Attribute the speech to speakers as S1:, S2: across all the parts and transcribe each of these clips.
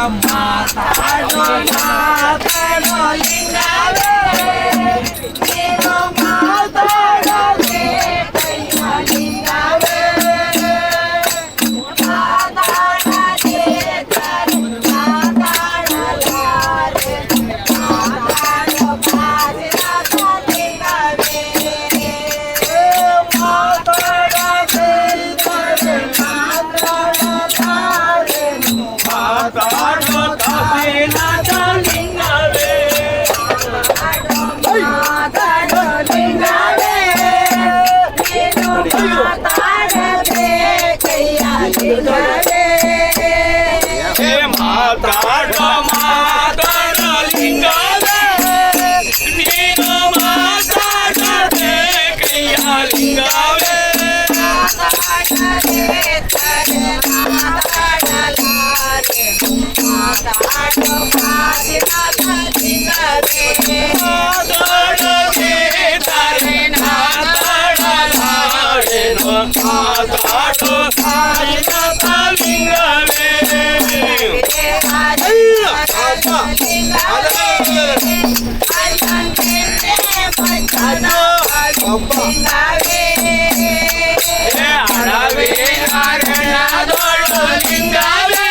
S1: ಮಾತಾಡೋ ಮಾತಾಡೋ ಲಿಂಗವೇ ನೀನು ಮಾತಾಡೋದೇ ಕೈಯ ಲಿಂಗವೇ ಮಾತಾಡದೆ ತಾರೆ ಮಾತಾಡಲಾರೆ ಮಾತಾಡೋ ಕಾಸಿನಾಥ ಲಿಂಗವೇ ಮಾತಾಡದೆ ತಾರೆ ಮಾತಾಡಲಾರೆ ಮಾತಾಡೋ ಕಾಸಿನಾಥ ಲಿಂಗವೇ ಮಾತಾಡೋ ಲಿಂಗವೇ ನೀನು ಮಾತಾಡದೆ ಕೈಯ ಲಿಂಗವೇ
S2: ಮಾತಾಡೋ ಮಾತಾಡೋ ಲಿಂಗವೇ ನೀನು ಮಾತಾಡದೆ ಕೈಯ ಲಿಂಗವೇ
S1: ಮಾತಾಡದೆ ತಾರೆ ಮಾತಾಡಲಾರೆ ಮಾತಾಡೋ ಕಾಸಿನಾಥ ಲಿಂಗವೇ
S2: ಮಾತಾಡದೆ ತಾರೆ ಮಾತಾಡಲಾರೆನು ಮಾತಾಡೋ ಕಾಸಿನಾಥ ಲಿಂಗವೇ ಅಡವಿ ಅರಣ್ಯದೊಳು ಲಿಂಗವೇ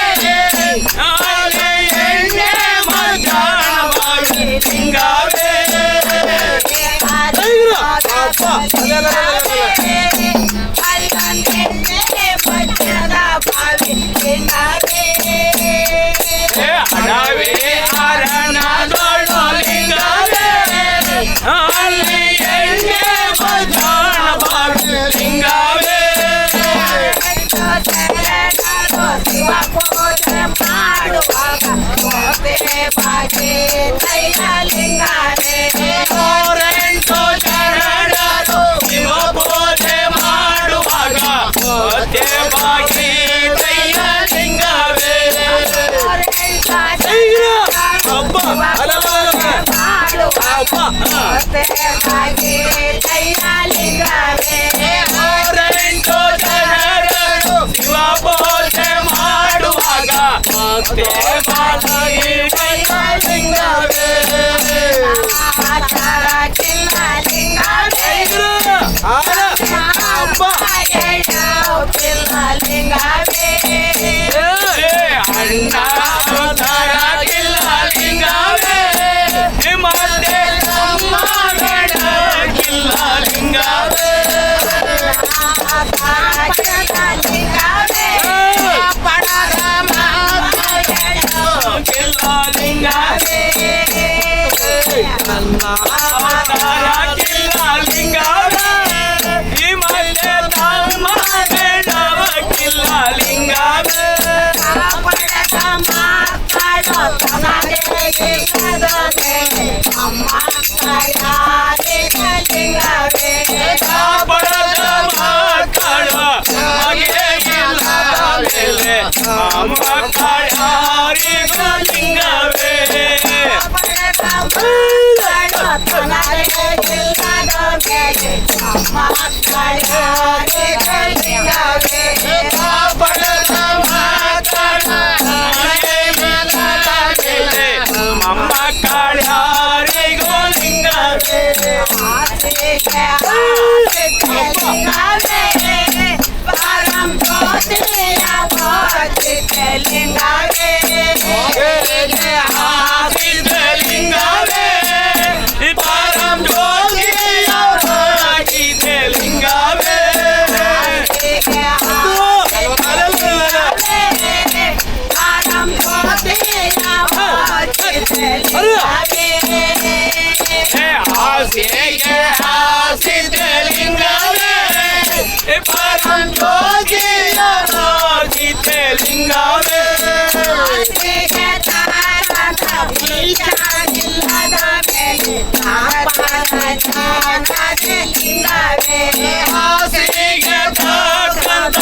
S2: ಅಲ್ಲಿ ಎಣ್ಣೆ ಮಧ್ಯಾಹ್ನವಾಗಿ ಲಿಂಗವೇ ಅಡವಿ ಅರಣ್ಯದೊಳು ಲಿಂಗವೇ ಅಲ್ಲಿ ಎಣ್ಣೆ ಮಧ್ಯಾಹ್ನವಾಗಿ ಲಿಂಗವೇ
S1: ಶಿವ ಪೂಜೆ ಮಾಡುವಾಗ ಬಾಜಿ ತೈಲ ಲಿಂಗವೇ
S2: ಅವರೆಂಟು ಶರಣರು ಶಿವ ಪೂಜೆ ಮಾಡುವಾಗ ಹೊತ್ತೆ ಬಾಗಿ ಕೈಯ ಲಿಂಗವೇ ಹಬ್ಬ ಅವರೆಂಟು ಶರಣರು ಶಿವ ಪೂಜೆ ಮಾಡುವಾಗ ಹೊತ್ತೆ ಬಾಗಿ ಕೈಯ ಲಿಂಗವೇ ಅಣ್ಣ ಕಿಲ್ಲ ಲಿಂಗವೇ ಮತ್ತೆ ತಮ್ಮ ಕಿಲ್ಲ ಲಿಂಗವೇ ಕಿಲ್ಲ ಲಿಂಗವೇ ನನ್ನ ಅವತಾರ ಕಿಲ್ಲ ಲಿಂಗವೇ ಮತ್ತೆ ತಮ್ಮ ಕಿಲ್ಲ ಲಿಂಗವೇ ಕಾಪಡದ ಮಕ್ಕಳು ಮಗೆಯಿಲ್ಲದ ಮೇಲೆ ಮಕ್ಕಳಾರಿಗೂ ಲಿಂಗವೇ ಕಾಪಡದ ಮಕ್ಕಳು ಮಗೆಯಿಲ್ಲದ ಮೇಲೆ ಮಕ್ಕಳಾರಿಗೂ ಲಿಂಗವೇ ಹಾಸಿದ ಲಿಂಗವೇ ಪರಂ ಜ್ಯೋತಿ ಹಾಕಿದ ಲಿಂಗವೇ ಹಾಸಿಗೆ ಹಾಸಿದ ಲಿಂಗವೇ ಪರಂ ಜ್ಯೋತಿ ಹಾಕಿದ ಲಿಂಗವೇ ಹಾಸಿಗೆ ತಕ್ಕಂತ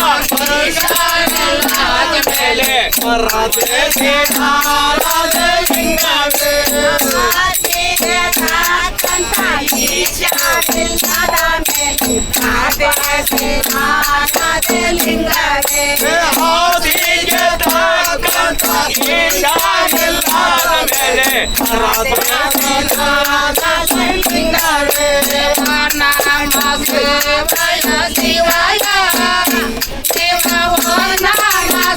S2: ಮೇಲೆ ರಾಧೆ ಲಿಂಗವೇ ಲಿಂಗವೇ
S1: ಲಿಂಗವೇ ನಮ ಶಿವಾಯ ಶಿವಾಯ ಶಿವ ನಮ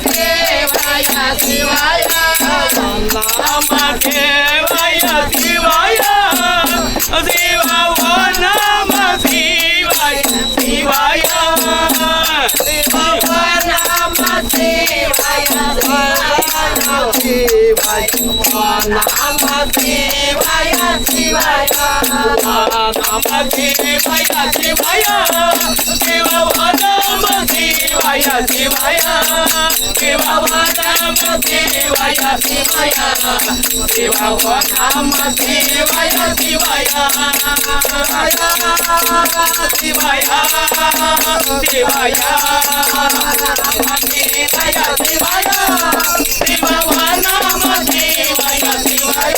S1: ಶಿವಾಯ ಶಿವಾಯ
S2: ನಮ ದೇವಾಯ ಶಿವಾಯ ಶಿವ ನಮ ಶಿವಾಯ ಶಿವಾಯ
S1: ನಮ ಶಿವಾಯ ನಮ ಶಿವಾಯ ಶಿವಾಯ
S2: ನಮ ಶಿವಾಯ ಶಿವಾಯ ಶಿವ ನಮ ಶಿವಾಯ ಶಿವಾಯ ಶಿವ ನಮ ಶಿವಾಯ ಶಿವಾಯ ಶಿವ ನಮ ಶಿವಾಯ ಶಿವಾಯ ಶಿವಾಯ ಶಿವಾಯ ಶಿವಾಯ ಶಿವ ನಮ ಶಿವಾಯ ಶಿವಾಯ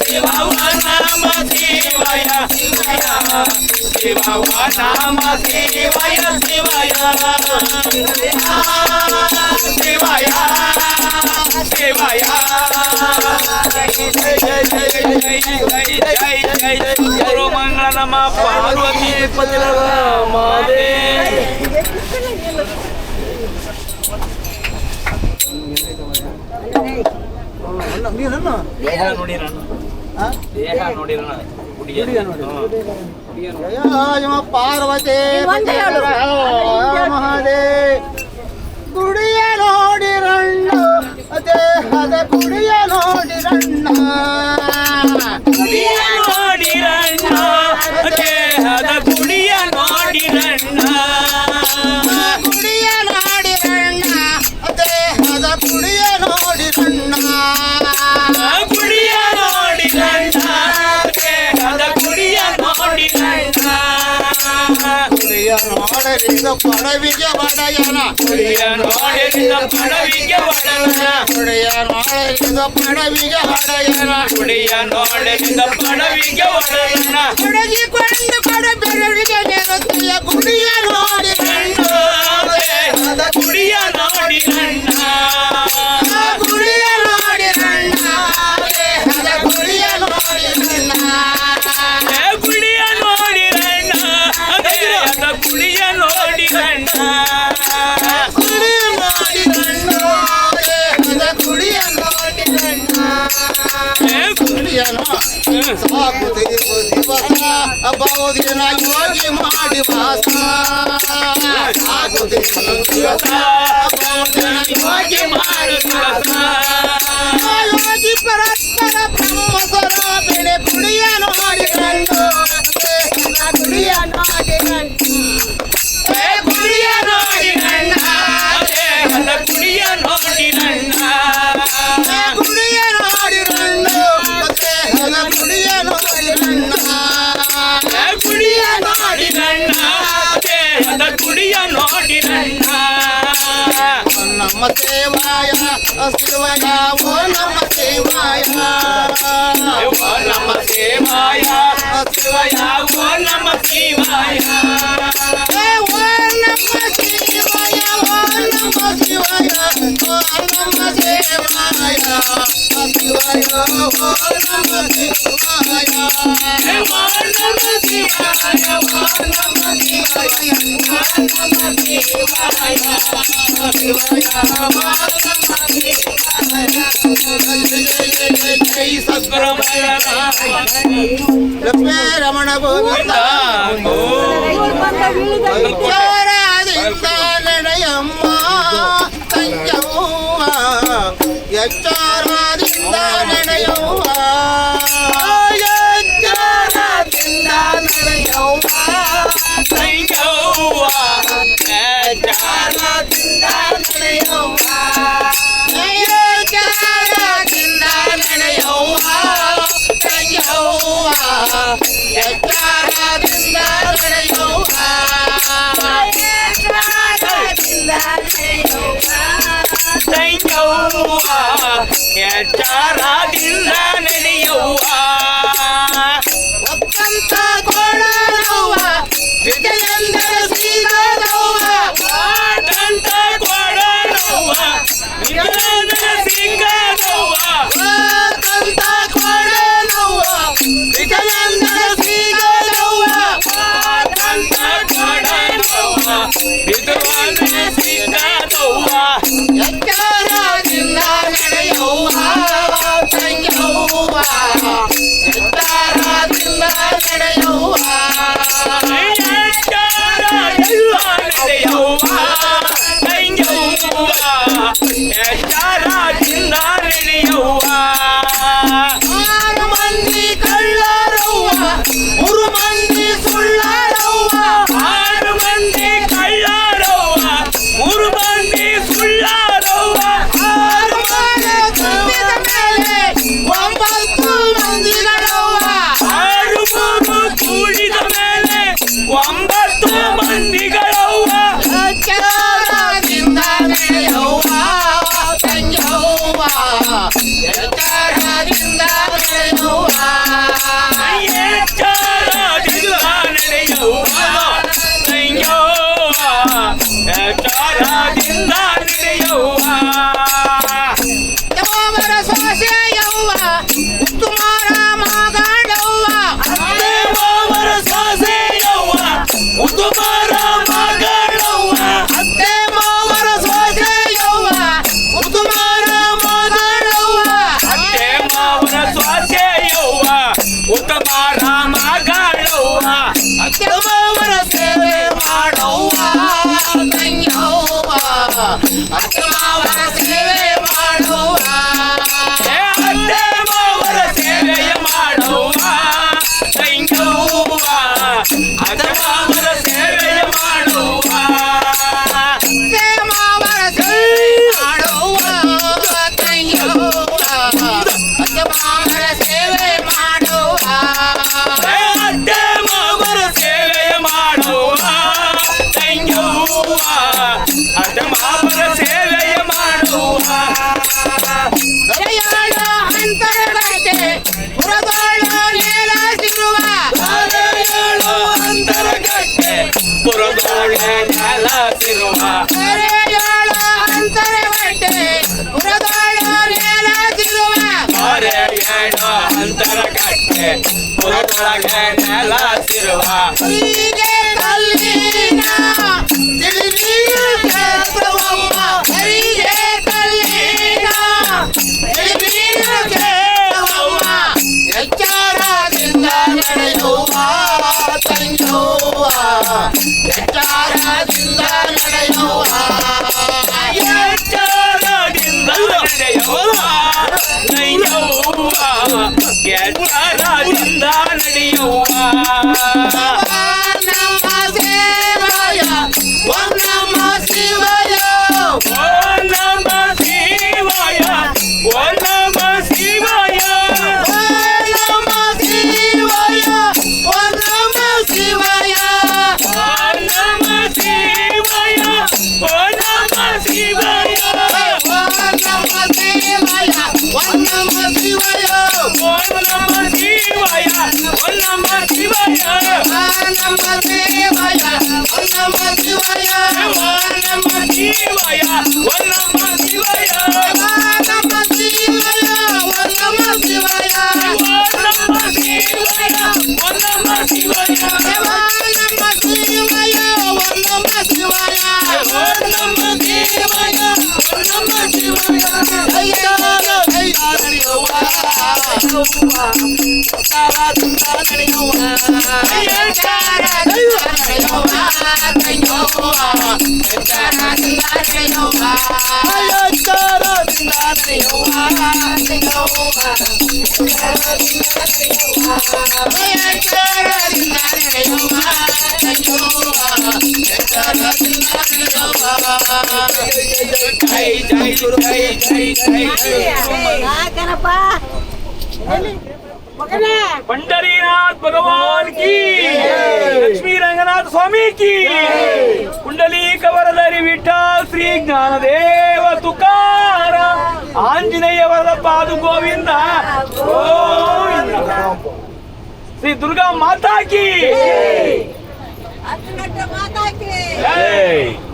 S2: ಶಿವ ನಮ ಶಿವಾಯ ಶಿವಾಯ ಶಿವ ನಮ ಶಿವಾಯ ಶಿವಾಯ ಶಿವಾಯ ಶಿವಾಯ ಗುರು ಮಂಗಳ ನಮ ಪಾರ್ವತಿ ಪತಿರ ಮಾದೇ ದೇಹ ನೋಡಿರಣ ದೇಹ ನೋಡಿರಣ
S1: ಪಾರ್ವತಿ ಮಹಾದೇ ಗುಡಿಯ ನೋಡಿರಣ್ಣ ದೇಹದ ಗುಡಿಯ ನೋಡಿರಣ್ಣ
S2: ಗುಡಿಯ ನೋಡಿರಣ್ಣ ದೇಹದ ಗುಡಿಯ ನೋಡಿರಣ್ಣ
S1: ಗುಡಿಯ ನೋಡಿರಣ್ಣ ದೇಹದ ಗುಡಿಯ ನೋಡಿರಣ್ಣ
S2: ಗುಡಿಯ ನೋಡಿರಣ್ಣ ದೇಹದ ಗುಡಿಯ ನೋಡಿರಣ್ಣ
S1: ಗುಡಿಯ ನೋಡಲಿಂದ ಪಡವಿಗೆ ಒಡೆಯನ
S2: ಗುಡಿಯ ನೋಡಿದ ಪಡವಿಗೆ ಒಡೆಯನ
S1: ಗುಡಿಯ ನೋಡಲಿಂದ ಪಡವಿಗೆ ಒಡೆಯನ
S2: ಗುಡಿಯ ನೋಡಿದ ಪಡವಿಗೆ ಒಡೆಯನ
S1: ಹುಡುಗಿಕೊಂಡು ಕೊಡ ಬೆರಳಿಗೆ ನೆರುತ್ತೆಯ ಗುಡಿಯ ನೋಡಿರಣ್ಣ
S2: ದೇಹದ ಗುಡಿಯ ನೋಡಿರಣ್ಣ
S1: ಗುಡಿಯ ನೋಡಿರಣ್ಣ ದೇಹದ ಗುಡಿಯ ನೋಡಿರಣ್ಣ
S2: ಗುಡಿಯ ನೋಡಿರಣ್ಣ ದೇಹದ ಗುಡಿಯ ನೋಡಿರಣ್ಣ
S1: ಗುಡಿಯ ನೋಡಿರಣ್ಣ ದೇಹದ ಗುಡಿಯ ನೋಡಿರಣ್ಣ ಗುಡಿಯನು ಸಾಕು ದಿವಸ ಬಹುದಿನ ಯೋಗಿ ಮಾಡಿ ವಾಸ ಸಾಕು ದಿವಸ ಬಹುದಿನ ಯೋಗಿ ಮಾಡಿ ವಾಸ ಯೋಗಿ ಪರಸ್ಪರ ಬ್ರಹ್ಮ ಸ್ವರೂಪಿಣಿ ಗುಡಿಯ ನೋಡಿಕೊಂಡು ದೇಹದ ಗುಡಿಯ ನೋಡಿಕೊಂಡು
S2: ಗುಡಿಯ ನೋಡಿರಣ್ಣ ದೇಹದ ಗುಡಿಯ ನೋಡಿರಣ್ಣ
S1: ಗುಡಿಯ ನೋಡಿರಣ್ಣ ದೇಹದ ಗುಡಿಯ ನೋಡಿರಣ್ಣ
S2: ಗುಡಿಯ ನೋಡಿರಣ್ಣ ದೇಹದ ಗುಡಿಯ ನೋಡಿರಣ್ಣ
S1: ನಮ್ಮ ಸೇವಾಯ ಶಿವಯ ಓ ನಮ್ಮ ಸೇವಾಯ
S2: ಓ ನಮ ಶಿವಾಯ ಶಿವಯ ಓ ನಮ ಶಿವಾಯ
S1: ಓ ನಮ್ಮ ಶಿವಾಯ ಓ ನಮ್ಮ ಶಿವಾಯ ಓ ನಮ್ಮ ಸೇವಾಯ ಶಿವಾಯ ಓ ನಮ್ಮ ಶಿವಾಯ
S2: ಓ ನಮ ಶಿವಾಯ ಓ ನಮ ಶಿವಾಯ ಓ ನಮ ಶಿವಾಯ
S1: ಜೈ
S2: ಸದ್ಗುರು
S1: ಲಕ್ಷ್ಮೀ ರಮಣ ಗೋವಿಂದ ಚೋರಾದಿಂದ ನಡೆಯಮ್ಮ ಸಂಜವ್ವ ಎಚ್ಚಾರದಿಂದ ನಡೆಯವ್ವ ಎಚ್ಚಾರದಿಂದ ನಡೆಯವ್ವ
S2: ಸಂಗವ್ವ
S1: ಎಚ್ಚಾರದಿಂದ ನಡೆಯವ್ವ ಎಚ್ಚಾರದಿಂದ ನಡೆಯವ್ವ ಸಂಜವ್ವ ಎಚ್ಚಾರದಿಂದ ನಡೆಯವ್ವ ಎಚ್ಚಾರದಿಂದ ನಡೆಯವ್ವ
S2: ಸಂಗವ್ವ ಎಚ್ಚಾರದಿಂದ ನಡೆಯವ್ವ
S1: ಒಕ್ಕಂತ ಕೊಡವ್ವ ವಿಜಯಂದ್ರ ಸಿಗದವ್ವ
S2: ವಾಟಂತ ಕೊಡನವ್ವ ವಿಜಯಂದ್ರ ಸಿಂಗದವ್ವ
S1: ಒಕ್ಕಂತ
S2: ಎಚ್ಚರದಿಂದ ನಡೆಯವ್ವ
S1: 6 ಮಂದಿ ಕಳ್ಳರವ್ವ 3 ಮಂದಿ ಸುಳ್ಳರವ್ವ
S2: 6 ಮಂದಿ ಕಳ್ಳರವ್ವ 3 ಮಂದಿ ಸುಳ್ಳರವ್ವ
S1: 6 ಮಾಡೆ ತುಂಬಿದ ಮೇಲೆ 9 ಮಂದಿಗಳವ್ವ
S2: 6 ಮೂರು ಕೂಡಿದ ಮೇಲೆ 9 ಮಂದಿಗಳವ್ವ
S1: ಎಚ್ಚರದಿಂದ ನಡೆಯವ್ವ ತಂಗ್ಯವ್ವ ಎಚ್ಚರದಿಂದ ನಡೆಯವ್ವ
S2: ಎಚ್ಚರದಿಂದ ನಡೆಯವ್ವ ತಂಗ್ಯವ್ವ ಎಚ್ಚರದಿಂದ ನಡೆಯವ್ವ
S1: ದೇವರ ಸೊಸೆಯವ್ವ ಉತ್ತುಮಾರ ಮಗಳವ್ವ
S2: ಅತ್ತೆ ಮಾವರ ಸೊಸೆಯವ್ವ ಉತ್ತುಮಾರ ಮಗಳವ್ವ
S1: ಅತ್ತೆ ಮಾವರ ಸೊಸೆಯವ್ವ ಉತ್ತುಮಾರ ಮಗಳವ್ವ
S2: ಅತ್ತೆ ಮಾವರ ಸೊಸೆಯವ್ವ ಉತ್ತಮಾರ ಮಗಳವ್ವ
S1: ಅತ್ತೆ ಮಾವರ ಸೇವೆ ಮಾಡವ್ವ ತಂಗ್ಯವ್ವ ಅತ್ತೆ ಮಾವರ ಸೇವೆ ಮಾಡವ್ವ
S2: ಅತ್ತೆ ಮಾವರ ಸೇವೆಯ ಮಾಡವ್ವ ತಂಗ್ಯವ್ವ ಅತ್ತೆ ಮಾವರ ಸೇವೆಯ ಮಾಡವ್ವ
S1: ಅತ್ತೆ ಮಾವರ ಸೇವೆ ಮಾಡವ್ವ ತಂಗ್ಯವ್ವ ಅತ್ತೆ ಮಾವರ ಸೇವೆ ಮಾಡವ್ವ
S2: ಅತ್ತೆ ಮಾವರ ಸೇವೆಯ ಮಾಡವ್ವ ತಂಗ್ಯವ್ವ ಅತ್ತೆ ಮಾವರ ಸೇವೆಯ ಮಾಡವ್ವ
S1: ದರೆಯಾಳ ಅಂತರಗಟ್ಟೆ ಪುರದೋಳ ನೇಲಾಸಿರುವ
S2: ಧಾರೆಯಳು ಅಂತರಗಟ್ಟೆ ಪುರದೊಳಗೆ ನೆಲಸಿರುವ
S1: ದರೆಯಾಳ ಅಂತರಗಟ್ಟೆ ಪುರದೋಳ ನೇಲಾಸಿರುವ
S2: ಧಾರೆಯಳು ಅಂತರಗಟ್ಟೆ ಪುರದೊಳಗೆ ನೆಲಸಿರುವ
S1: ಹೀಗೆ ಕಲ್ಲಿನ ತಿಳಿನೀರು ಕೇಳುವಮ್ಮ ಹರಿಗೆ ಕಲ್ಲಿನ ತಿಳಿನೀರು ಕೇಳುವಮ್ಮ ಎಚ್ಚರದಿಂದ ನಡೆಯುವ ತಂಗ್ಯವ್ವ ಎಚ್ಚರದಿಂದ ನಡೆಯುವ
S2: ಎಚ್ಚರದಿಂದ ನಡೆಯುವ ತಂಗ್ಯವ್ವ ಎಚ್ಚರದಿಂದ ನಡೆಯುವ
S1: ನಮ್ಮ ಸೇವಯ ನಮ್ಮ ಶಿವಯ
S2: ಓ ನಮ ಶಿವಾಯ ಓ ನಮ ಶಿವಾಯ
S1: ನಮ್ಮ ಶಿವಯ ನಮ್ಮ ಶಿವಯ
S2: ಓ ನಮ ಶಿವಾಯ ಓ ನಮ ಶಿವಾಯ
S1: ನಮ್ಮ ಶಿವಯ ನಮ್ಮ ಶಿವಯ
S2: ಓ ನಮ ಶಿವಾಯ ಓ ನಮ ಶಿವಾಯ
S1: ನಮ್ಮ ಶಿವಯ ನಮ್ಮ ಶಿವಯ
S2: ಓ ನಮ ಶಿವಾಯ ಓ ನಮ ಶಿವಾಯ
S1: ನಮ್ಮ ಶಿವಯ ನಮ್ಮ ಶಿವಯ
S2: ಓ ನಮ ಶಿವಾಯ ಓ ನಮ ಶಿವಾಯ
S1: ನಮ್ಮ ಶಿವಯ ನಮ್ಮ ಶಿವಯ
S2: ಓ ನಮ ಶಿವಾಯ ಓ ನಮ ಶಿವಾಯ ಜೈ ಜೈ ಗುರು ಜೈ ಜೈ ಜೈ पंढरीनाथ भगवान की लक्ष्मी रंगनाथ स्वामी की कुंडली कवरदरी विठ्ठल श्री ज्ञानदेव तुकाराम आंजनेय वरद पादु गोविंद गोविंद श्री दुर्गा माता की
S3: माता की
S2: जय